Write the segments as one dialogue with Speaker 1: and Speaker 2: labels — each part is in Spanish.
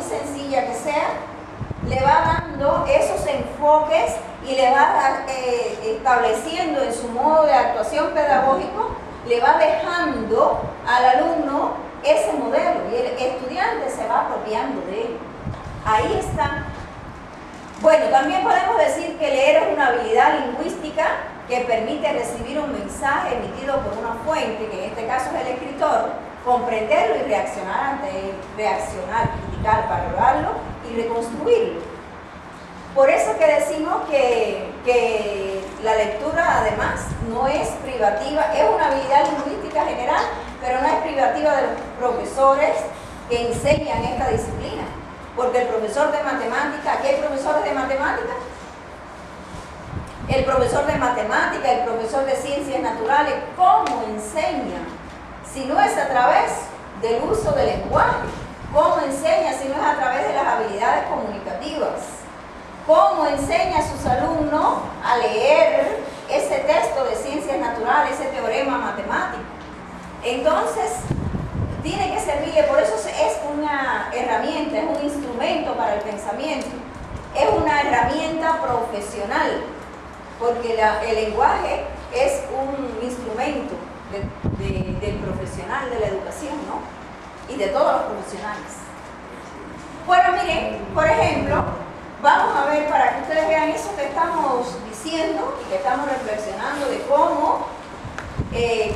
Speaker 1: sencilla que sea, le va dando esos enfoques y le va estableciendo en su modo de actuación pedagógico, le va dejando al alumno ese modelo y el estudiante se va apropiando de él. Ahí está. Bueno, también podemos decir que leer es una habilidad lingüística que permite recibir un mensaje emitido por una fuente, que en este caso es el escritor, comprenderlo y reaccionar ante él, criticar, valorarlo y reconstruirlo. Por eso que decimos que la lectura además no es privativa, es una habilidad lingüística general, pero no es privativa de los profesores que enseñan esta disciplina. Porque el profesor de matemática, ¿aquí hay profesores de matemática? El profesor de matemática, el profesor de ciencias naturales, ¿cómo enseña? Si no es a través del uso del lenguaje. ¿Cómo enseña si no es a través de las habilidades comunicativas? ¿Cómo enseña a sus alumnos a leer ese texto de ciencias naturales, ese teorema matemático? Entonces, tiene que servirle, por eso es una herramienta, es un instrumento para el pensamiento, es una herramienta profesional, porque el lenguaje es un instrumento del profesional de la educación, ¿no? Y de todos los profesionales. Bueno, miren, por ejemplo, vamos a ver para que ustedes vean eso que estamos diciendo y que estamos reflexionando de cómo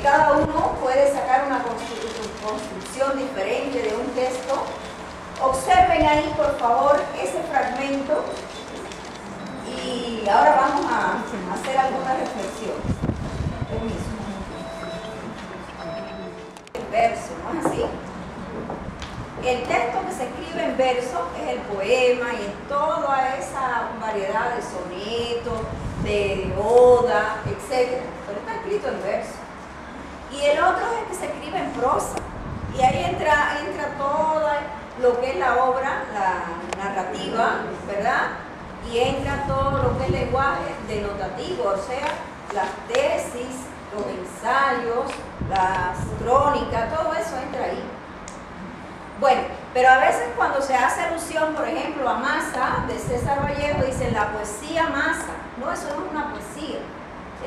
Speaker 1: cada uno puede sacar una construcción diferente de un texto. Observen ahí, por favor, ese fragmento y ahora vamos a hacer algunas reflexiones. Permiso. El verso, ¿no es así? El texto que se escribe en verso es el poema y en toda esa variedad de sonetos, de oda, etc. Pero está escrito en verso. Y el otro es el que se escribe en prosa. Y ahí entra todo lo que es la obra, la narrativa, ¿verdad? Y entra todo lo que es lenguaje denotativo, o sea, las tesis, los ensayos, las crónicas, todo eso entra ahí. Bueno, pero a veces cuando se hace alusión, por ejemplo, a Masa, de César Vallejo, dicen la poesía Masa. No, eso no es una poesía,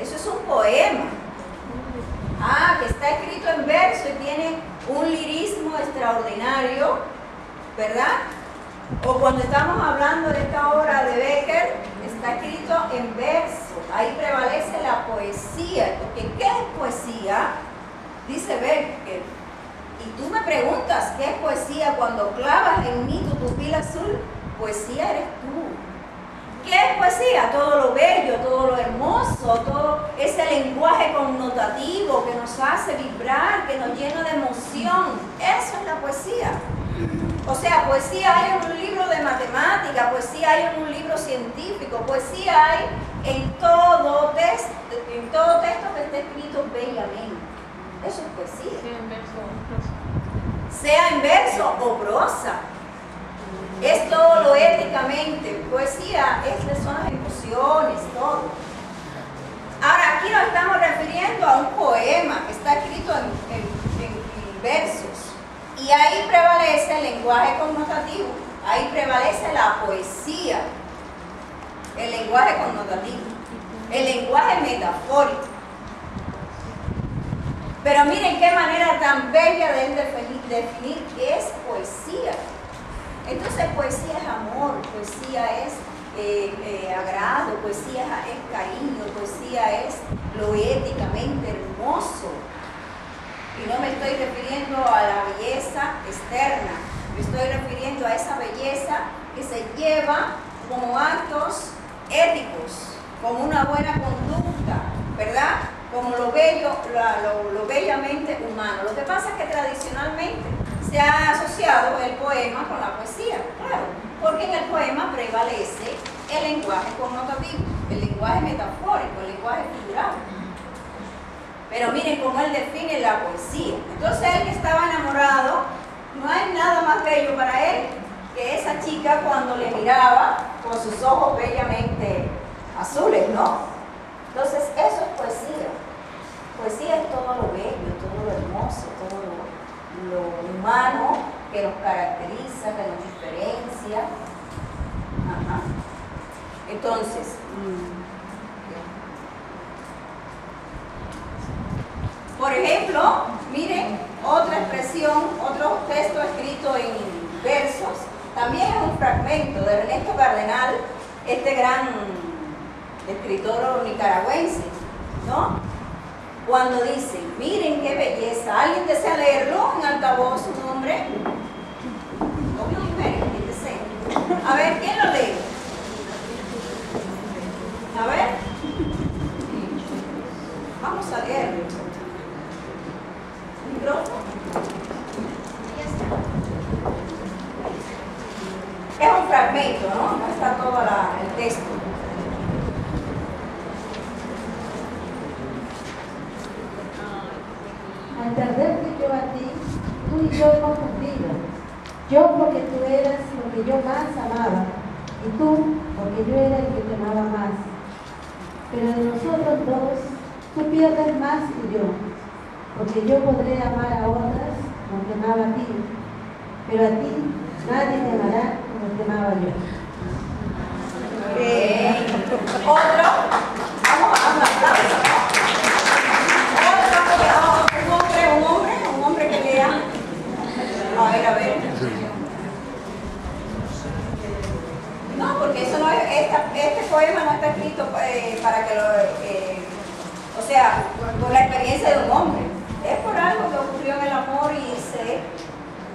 Speaker 1: eso es un poema. Ah, que está escrito en verso y tiene un lirismo extraordinario, ¿verdad? O cuando estamos hablando de esta obra de Becker, está escrito en verso. Ahí prevalece la poesía. Porque ¿qué es poesía? Dice Becker. Y tú me preguntas, ¿qué es poesía? Cuando clavas en mí tu pupila azul, poesía eres tú. ¿Qué es poesía? Todo lo bello, todo lo hermoso, todo ese lenguaje connotativo que nos hace vibrar, que nos llena de emoción. Eso es la poesía. O sea, poesía hay en un libro de matemática, poesía hay en un libro científico, poesía hay en todo texto que esté escrito bellamente. Eso es poesía. Sea en verso o prosa. Es todo lo éticamente. Poesía son las emociones, todo. Ahora, aquí nos estamos refiriendo a un poema que está escrito en versos. Y ahí prevalece el lenguaje connotativo. Ahí prevalece la poesía. El lenguaje connotativo. El lenguaje metafórico. Pero miren qué manera tan bella de él definir qué es poesía. Entonces poesía es amor, poesía es agrado, poesía es cariño, poesía es lo éticamente hermoso. Y no me estoy refiriendo a la belleza externa, me estoy refiriendo a esa belleza que se lleva como actos éticos, como una buena conducta, ¿verdad? Como lo bello, lo bellamente humano. Lo que pasa es que tradicionalmente se ha asociado el poema con la poesía, claro, porque en el poema prevalece el lenguaje connotativo, el lenguaje metafórico, el lenguaje figurado. Pero miren cómo él define la poesía. Entonces él que estaba enamorado, no hay nada más bello para él que esa chica cuando le miraba con sus ojos bellamente azules, ¿no? Entonces eso es poesía. Poesía es todo lo bello, todo lo hermoso, todo lo humano que nos caracteriza, que nos diferencia. Entonces, por ejemplo, miren, otra expresión, otro texto escrito en versos, también es un fragmento de Ernesto Cardenal, este gran escritor nicaragüense, ¿no? Cuando dice, miren qué belleza, ¿alguien desea leerlo en altavoz su nombre? A ver, ¿quién lo lee? A ver. Vamos a leerlo. ¿Micrófono? Es un fragmento, ¿no? No está todo el texto.
Speaker 2: Al perderte yo a ti, tú y yo hemos perdido. Yo porque tú eras lo que yo más amaba, y tú porque yo era el que te amaba más. Pero de nosotros dos, tú pierdes más que yo, porque yo podré amar a otras como te amaba a ti, pero a ti nadie te amará como te amaba yo.
Speaker 1: Otro, vamos a un aplauso. Un hombre que lea. A ver. No, porque eso no es, este poema no está escrito para que lo, o sea, por la experiencia de un hombre. Es por algo que ocurrió en el amor y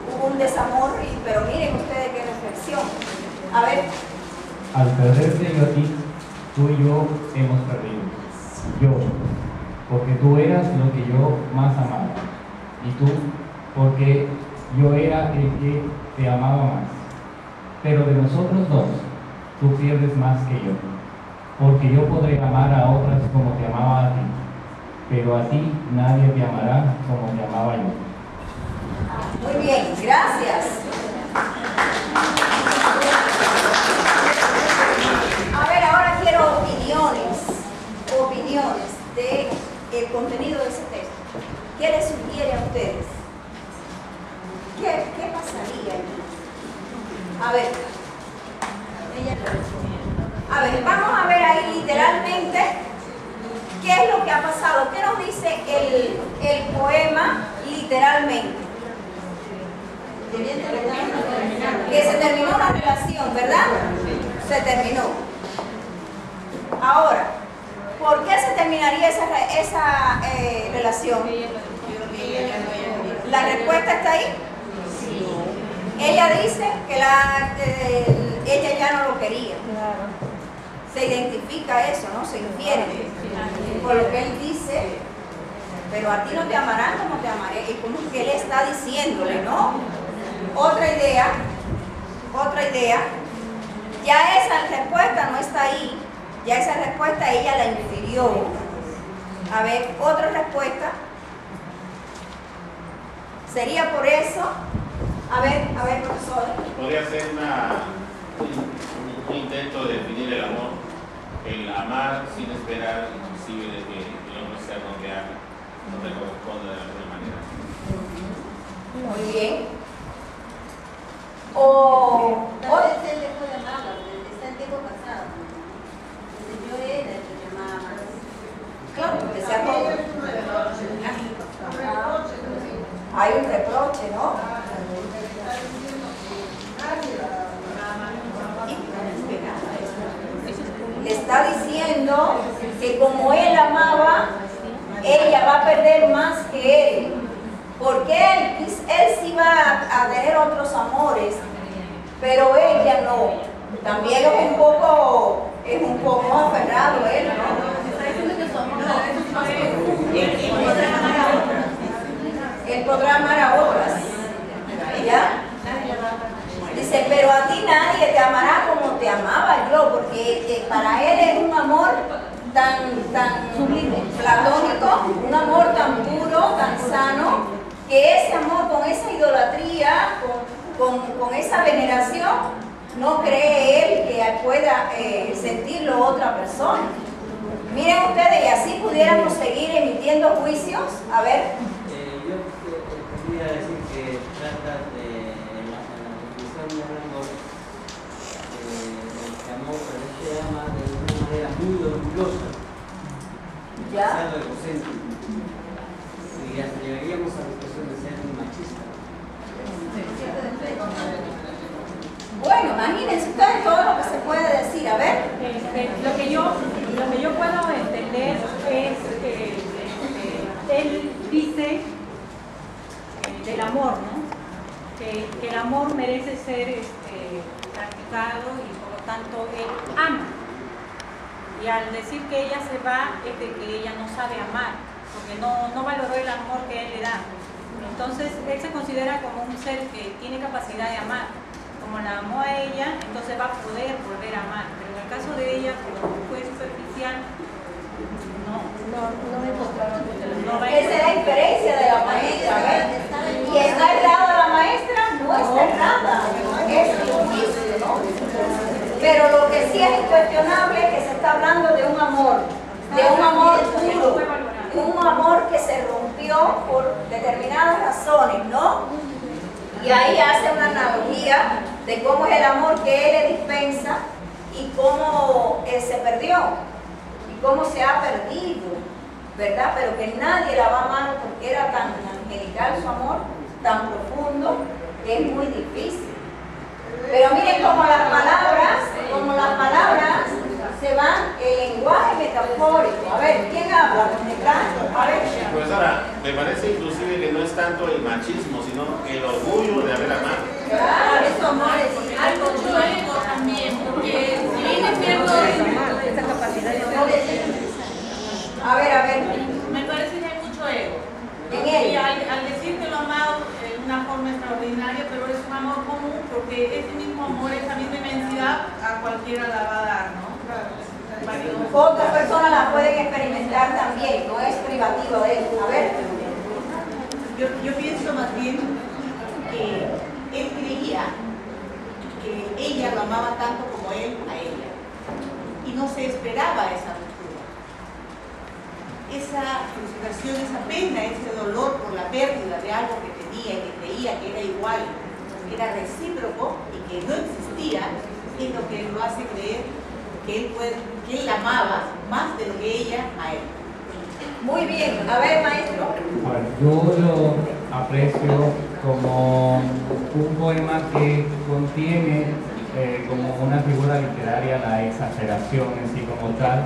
Speaker 1: hubo un desamor, pero miren ustedes qué reflexión. A ver.
Speaker 3: Al perderte yo a ti, tú y yo hemos perdido. Yo, porque tú eras lo que yo más amaba. Y tú, porque yo era el que te amaba más. Pero de nosotros dos, tú pierdes más que yo. Porque yo podré amar a otras como te amaba a ti. Pero a ti nadie te amará como te amaba yo.
Speaker 1: Muy bien, gracias. A ver, ahora quiero opiniones del contenido de ese texto. ¿Qué les sugiere a ustedes? ¿Qué pasaría aquí? A ver, vamos a ver ahí literalmente qué es lo que ha pasado. ¿Qué nos dice el poema literalmente? Que se terminó una relación, ¿verdad? Se terminó. Ahora, ¿por qué se terminaría esa relación? ¿La respuesta está ahí? Ella dice que ella ya no lo quería. Se identifica eso, ¿no? Se infiere. Por lo que él dice, pero a ti no te amarán como te amaré. Y como que él está diciéndole, ¿no? Otra idea. Ya esa respuesta no está ahí. Ya esa respuesta ella la infirió. A ver, otra respuesta. Sería por eso. A ver, profesor.
Speaker 4: Podría ser un intento de definir el amor, el amar sin esperar, inclusive de que el hombre sea lo que haga, no te corresponde de alguna manera.
Speaker 1: Muy bien. O
Speaker 2: Tal vez él dejó de amarla, está en tiempo pasado. Entonces yo era el que te amaba más.
Speaker 1: claro, que sea todo. Hay un reproche, ¿no? Le está diciendo que como él amaba, ella va a perder más que él. Porque él sí va a tener otros amores, pero ella no. También es un poco aferrado él, ¿no? Él podrá amar a otras. ¿Ya? Dice, pero a ti nadie te amará como te amaba yo, porque para él es un amor tan platónico, un amor tan puro, tan sano, que ese amor con esa idolatría, con esa veneración, no cree él que pueda sentirlo otra persona. Miren ustedes, y así pudiéramos seguir emitiendo juicios. A ver.
Speaker 5: Yo quería decir que trata de la definición de amor, el amor, pero ama de una manera muy orgullosa, demasiado egocéntrica. Y hasta llegaríamos a la situación de ser un machista.
Speaker 1: Bueno, imagínense ustedes todo lo que se puede decir. A ver.
Speaker 6: Lo que yo puedo entender es que él dice del amor, ¿no? Que el amor merece ser practicado y por lo tanto él ama. Y al decir que ella se va es de que ella no sabe amar, porque no valoró el amor que él le da. Entonces él se considera como un ser que tiene capacidad de amar. Como la amó a ella, entonces va a poder volver a amar. Pero en el caso de ella, como fue superficial, no encontraron.
Speaker 1: Esa es la inferencia de la maestra. A ver. Y está errada la maestra, no está errada. Es su juicio, ¿no? Pero lo que sí es incuestionable es que se está hablando de un amor puro, de un amor que se rompió por determinadas razones, ¿no? Y ahí hace una analogía de cómo es el amor que él le dispensa y cómo se perdió y cómo se ha perdido, ¿verdad? Pero que nadie la va a amar porque era tan angelical su amor, tan profundo, que es muy difícil. Pero miren como las palabras se van el lenguaje metafórico. A ver, ¿quién habla? A ver.
Speaker 4: Profesora, me parece inclusive que no es tanto el machismo, sino el orgullo de haber amado.
Speaker 1: Claro, eso no es
Speaker 7: Hay mucho ego también, porque si bien es cierto,
Speaker 6: Esa capacidad de
Speaker 1: A ver.
Speaker 7: me parece que hay mucho ego.
Speaker 1: En él.
Speaker 7: Y al decir que lo amado es una forma extraordinaria, pero es un amor común, porque ese mismo amor, esa misma inmensidad, a cualquiera la va a dar, ¿no?
Speaker 1: Otras personas la pueden experimentar también, no es privativo de él. A ver.
Speaker 8: Yo pienso más bien que él creía que ella lo amaba tanto como él a ella. Y no se esperaba esa ruptura. Esa frustración, esa pena, ese dolor por la pérdida de algo que tenía y que creía que era igual, que era recíproco y que no existía, es lo que lo hace creer que él la amaba más de lo que ella a él.
Speaker 1: Muy bien. A ver, maestro.
Speaker 3: A ver, yo lo aprecio como un poema que contiene como una figura literaria la exageración en sí como tal,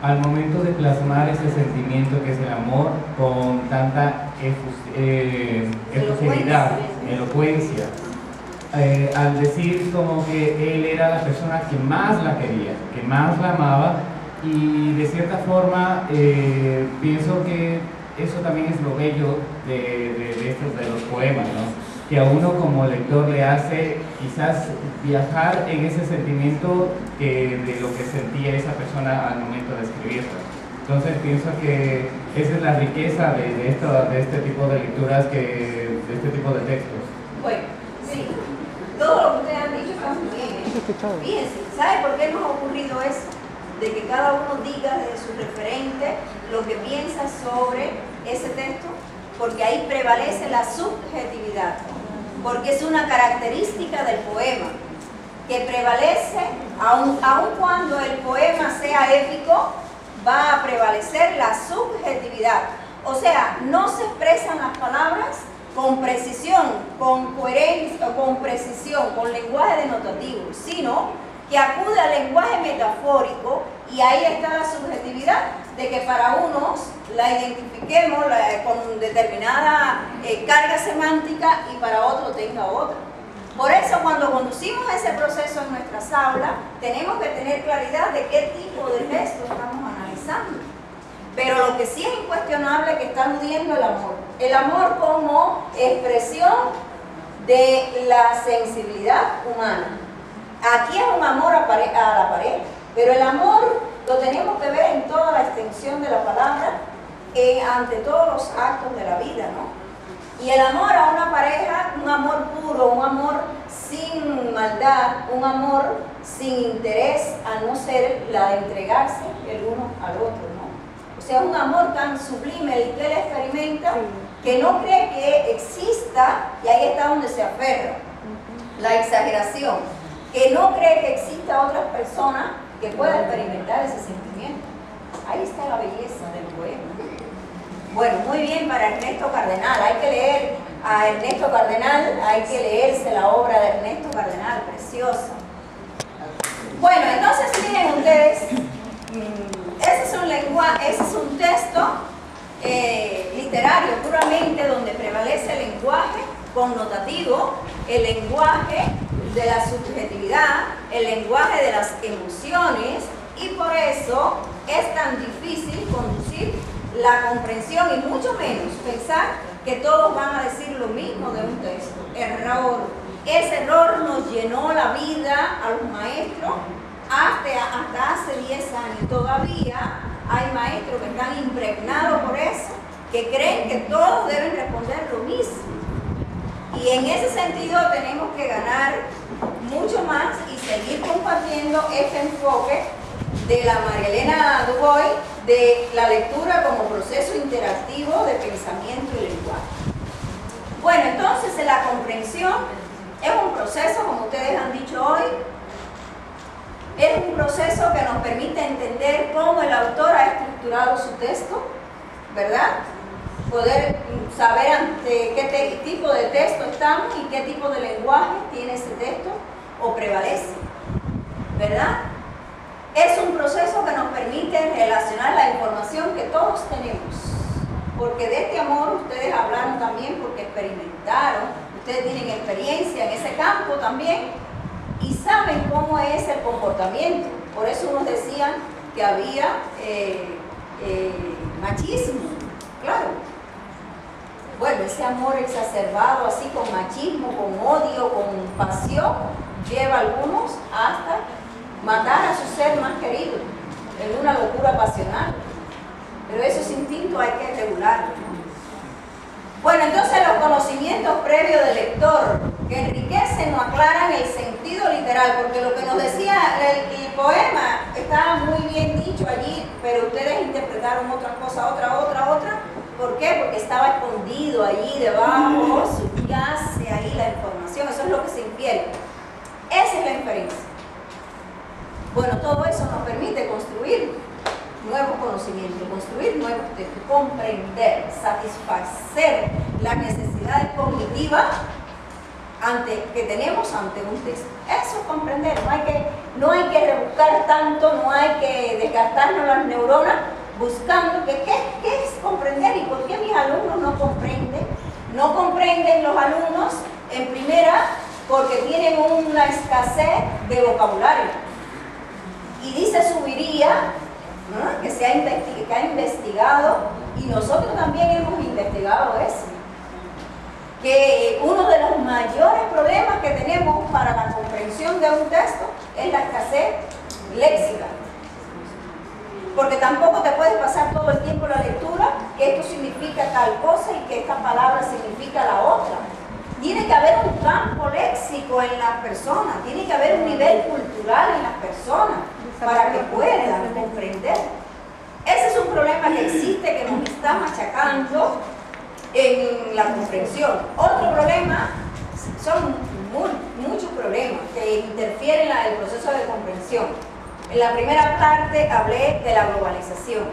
Speaker 3: al momento de plasmar ese sentimiento que es el amor con tanta efusividad, elocuencia. Al decir como que él era la persona que más la quería, que más la amaba, y de cierta forma pienso que eso también es lo bello de los poemas, ¿no? Que a uno como lector le hace quizás viajar en ese sentimiento de lo que sentía esa persona al momento de escribirlo. Entonces pienso que esa es la riqueza de este tipo de lecturas, de este tipo de textos.
Speaker 1: Bueno, sí. Todo lo que ustedes han dicho está muy bien. Fíjense, ¿sabe por qué nos ha ocurrido eso? De que cada uno diga desde su referente lo que piensa sobre ese texto, porque ahí prevalece la subjetividad, porque es una característica del poema, que prevalece, aun cuando el poema sea épico, va a prevalecer la subjetividad. O sea, no se expresan las palabras con precisión, con coherencia, con precisión, con lenguaje denotativo, sino que acude al lenguaje metafórico, y ahí está la subjetividad de que para unos la identifiquemos con determinada carga semántica y para otro tenga otra. Por eso cuando conducimos ese proceso en nuestras aulas tenemos que tener claridad de qué tipo de texto estamos analizando. Pero lo que sí es incuestionable es que está aludiendo el amor como expresión de la sensibilidad humana. Aquí es un amor a la pareja, pero el amor lo tenemos que ver en toda la extensión de la palabra, ante todos los actos de la vida, ¿no? Y el amor a una pareja, un amor puro, un amor sin maldad, un amor sin interés, a no ser la de entregarse el uno al otro, ¿no? O sea, un amor tan sublime el que él experimenta, que no cree que exista, y ahí está donde se aferra la exageración, que no cree que exista otras personas que pueda experimentar ese sentimiento. Ahí está la belleza del poema. Bueno, muy bien para Ernesto Cardenal. Hay que leer a Ernesto Cardenal, hay que leerse la obra de Ernesto Cardenal, preciosa. Bueno, entonces miren ustedes, ese es un texto literario puramente donde prevalece el lenguaje connotativo, el lenguaje de la subjetividad, el lenguaje de las emociones, y por eso es tan difícil conducir la comprensión y mucho menos pensar que todos van a decir lo mismo de un texto. Error. Ese error nos llenó la vida a los maestros hasta hace 10 años. Todavía hay maestros que están impregnados por eso, que creen que todos deben responder lo mismo. Y en ese sentido tenemos que ganar mucho más y seguir compartiendo este enfoque de la María Elena Dubois de la lectura como proceso interactivo de pensamiento y lenguaje. Bueno, entonces la comprensión es un proceso, como ustedes han dicho hoy, es un proceso que nos permite entender cómo el autor ha estructurado su texto, ¿verdad? Poder saber ante qué tipo de texto estamos y qué tipo de lenguaje tiene ese texto o prevalece, ¿verdad? Es un proceso que nos permite relacionar la información que todos tenemos, porque de este amor ustedes hablaron también porque experimentaron, ustedes tienen experiencia en ese campo también y saben cómo es el comportamiento. Por eso nos decían que había machismo, claro. Bueno, ese amor exacerbado así con machismo, con odio, con pasión, lleva a algunos hasta matar a su ser más querido en una locura pasional. Pero esos instintos hay que regularlos, ¿no? Bueno, entonces los conocimientos previos del lector que enriquecen o aclaran el sentido literal, porque lo que nos decía el poema estaba muy bien dicho allí, pero ustedes interpretaron otra cosa, otra. ¿Por qué? Porque estaba escondido allí debajo, subyace ahí la información, eso es lo que se infiere. Esa es la inferencia. Bueno, todo eso nos permite construir nuevos conocimientos, construir nuevos textos, comprender, satisfacer las necesidades cognitivas que tenemos ante un texto. Eso es comprender, no hay que rebuscar tanto, no hay que desgastarnos las neuronas buscando qué es comprender y por qué mis alumnos no comprenden. No comprenden los alumnos, en primera, porque tienen una escasez de vocabulario. Y dice Subiría, ¿no?, que ha investigado, y nosotros también hemos investigado eso, que uno de los mayores problemas que tenemos para la comprensión de un texto es la escasez léxica. Porque tampoco te puedes pasar todo el tiempo la lectura, que esto significa tal cosa y que esta palabra significa la otra. Tiene que haber un campo léxico en las personas, tiene que haber un nivel cultural en las personas para que puedan comprender. Ese es un problema que existe, que nos está machacando en la comprensión. Otro problema, son muchos problemas que interfieren en el proceso de comprensión. En la primera parte hablé de la globalización.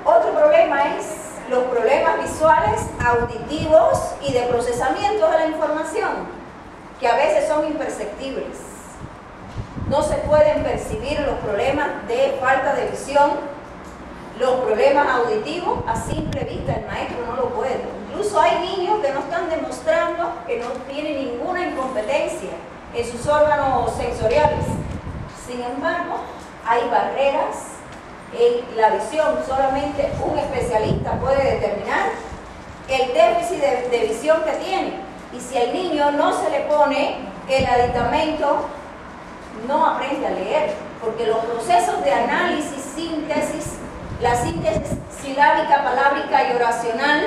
Speaker 1: Otro problema es los problemas visuales, auditivos y de procesamiento de la información, que a veces son imperceptibles. No se pueden percibir los problemas de falta de visión, los problemas auditivos a simple vista, el maestro no lo puede. Incluso hay niños que no están demostrando que no tienen ninguna incompetencia en sus órganos sensoriales. Sin embargo, hay barreras en la visión. Solamente un especialista puede determinar el déficit de visión que tiene. Y si al niño no se le pone el aditamento, no aprende a leer, porque los procesos de análisis, síntesis, la síntesis silábica, palábrica y oracional,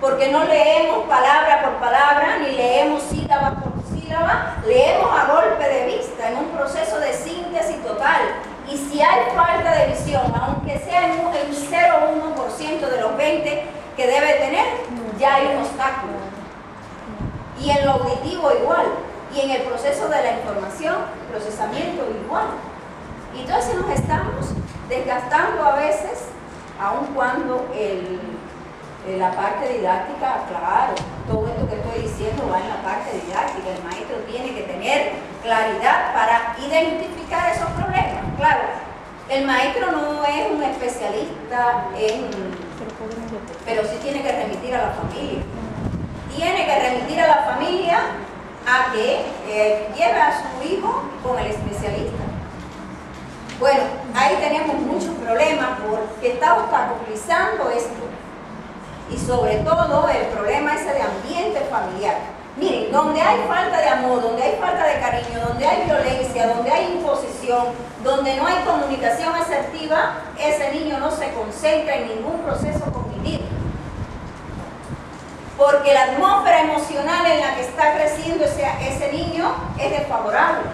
Speaker 1: porque no leemos palabra por palabra, ni leemos sílaba por sílaba, leemos a golpe de vista, en un proceso de síntesis total. Y si hay falta de visión, aunque sea en 0,1% de los 20 que debe tener, ya hay un obstáculo. Y en lo auditivo igual. Y en el proceso de la información, procesamiento igual. Y entonces nos estamos desgastando a veces, aun cuando la parte didáctica, claro, todo esto que estoy diciendo va en la parte didáctica. El maestro tiene que tener claridad para identificar esos problemas. Claro, el maestro no es un especialista pero sí tiene que remitir a la familia. Tiene que remitir a la familia a que lleve a su hijo con el especialista. Bueno, ahí tenemos muchos problemas porque está obstaculizando esto. Y sobre todo el problema ese de ambiente familiar. Miren, donde hay falta de amor, donde hay falta de cariño, donde hay violencia, donde hay imposición, donde no hay comunicación asertiva, ese niño no se concentra en ningún proceso cognitivo. Porque la atmósfera emocional en la que está creciendo ese niño es desfavorable.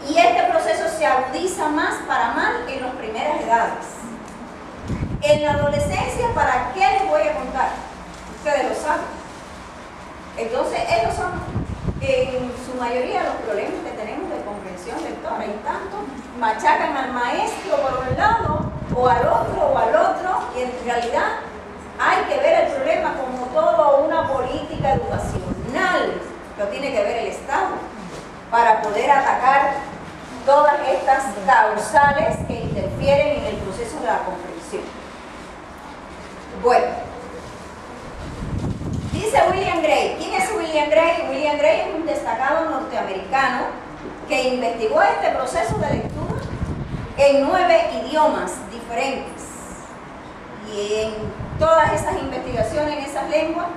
Speaker 1: Y este proceso se agudiza más para mal en las primeras edades. En la adolescencia, ¿para qué les voy a contar? Ustedes lo saben. Entonces, esos son en su mayoría los problemas que tenemos de comprensión lectora. Y tanto machacan al maestro por un lado, o al otro, y en realidad hay que ver el problema como todo una política educacional que tiene que ver el Estado para poder atacar todas estas causales que interfieren en el proceso de la comprensión. Bueno, dice William Gray. ¿Quién es William Gray? William Gray es un destacado norteamericano que investigó este proceso de lectura en 9 idiomas diferentes. Y en todas esas investigaciones en esas lenguas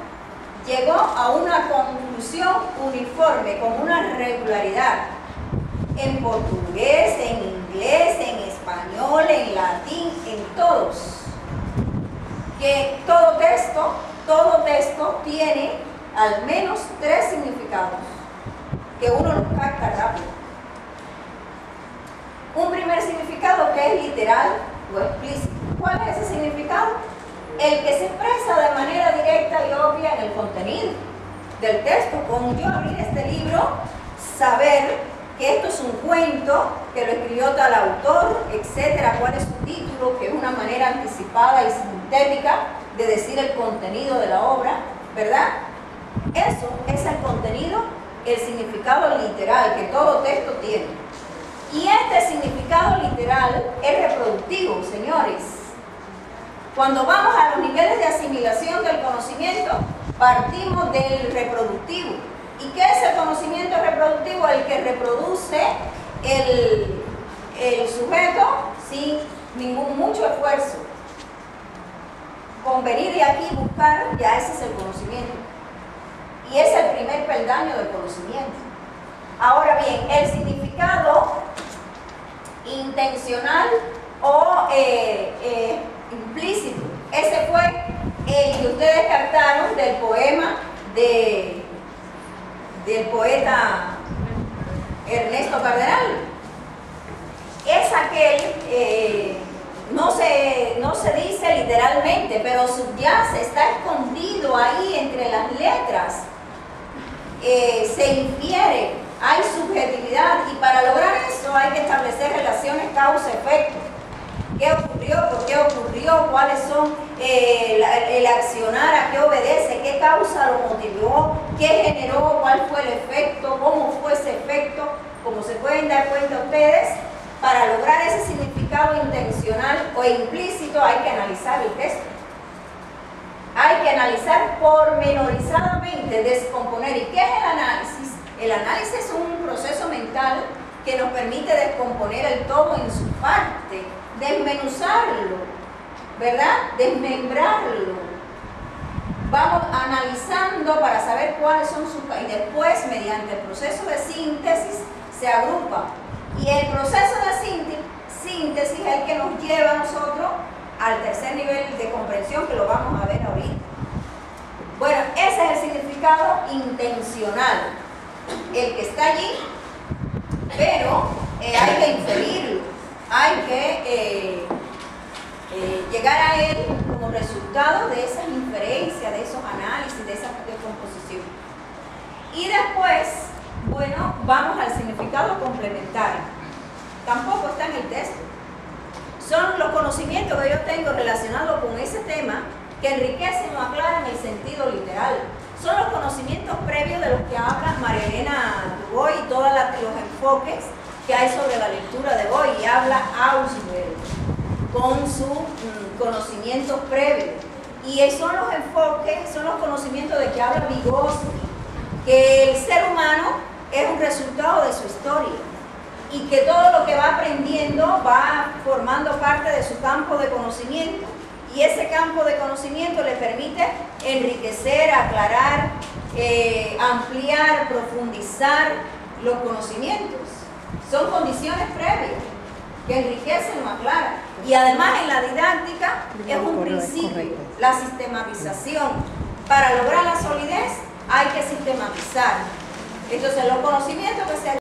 Speaker 1: llegó a una conclusión uniforme, con una regularidad. En portugués, en inglés, en español, en latín, en todos. Que todo texto tiene al menos 3 significados que uno los capta rápido. Un primer significado que es literal o explícito. ¿Cuál es ese significado? El que se expresa de manera directa y obvia en el contenido del texto. Con yo abrir este libro, saber que esto es un cuento, que lo escribió tal autor, etcétera, cuál es su título, que es una manera anticipada y sintética de decir el contenido de la obra, ¿verdad? Eso es el contenido, el significado literal que todo texto tiene. Y este significado literal es reproductivo, señores. Cuando vamos a los niveles de asimilación del conocimiento, partimos del reproductivo. ¿Y qué es el conocimiento reproductivo? El que reproduce el sujeto sin mucho esfuerzo. Con venir de aquí y buscar, ya ese es el conocimiento. Y es el primer peldaño del conocimiento. Ahora bien, el significado intencional o implícito, ese fue el que ustedes captaron del poema del poeta Ernesto Cardenal. Es aquel, no se dice literalmente, pero subyace, está escondido ahí entre las letras, se infiere, hay subjetividad, y para lograr eso hay que establecer relaciones causa-efecto. ¿Qué ocurrió? ¿Por qué ocurrió? ¿Cuáles son el accionar? ¿A qué obedece? ¿Qué causa lo motivó? ¿Qué generó? ¿Cuál fue el efecto? ¿Cómo fue ese efecto? Como se pueden dar cuenta ustedes, para lograr ese significado intencional o implícito hay que analizar el texto. Hay que analizar pormenorizadamente, descomponer. ¿Y qué es el análisis? El análisis es un proceso mental que nos permite descomponer el todo en su parte, desmenuzarlo, ¿verdad? Desmembrarlo. Vamos analizando para saber cuáles son sus... Y después, mediante el proceso de síntesis, se agrupa. Y el proceso de síntesis es el que nos lleva a nosotros al tercer nivel de comprensión, que lo vamos a ver ahorita. Bueno, ese es el significado intencional, el que está allí, pero hay que inferirlo, hay que llegar a él como resultado de esas inferencias, de esos análisis, de esa decomposición. Y después Bueno, vamos al significado complementario. Tampoco está en el texto. Son los conocimientos que yo tengo relacionados con ese tema que enriquecen o aclaran el sentido literal. Son los conocimientos previos de los que habla María Elena Dubois y todos los enfoques que hay sobre la lectura de hoy. Y habla Ausubel con sus conocimientos previos. Y son los enfoques, son los conocimientos de que habla Vygotsky, que el ser humano es un resultado de su historia y que todo lo que va aprendiendo va formando parte de su campo de conocimiento, y ese campo de conocimiento le permite enriquecer, aclarar, ampliar, profundizar los conocimientos. Son condiciones previas que enriquecen o aclaran, y además en la didáctica es un principio, la sistematización. Para lograr la solidez hay que sistematizar. Entonces los conocimientos que se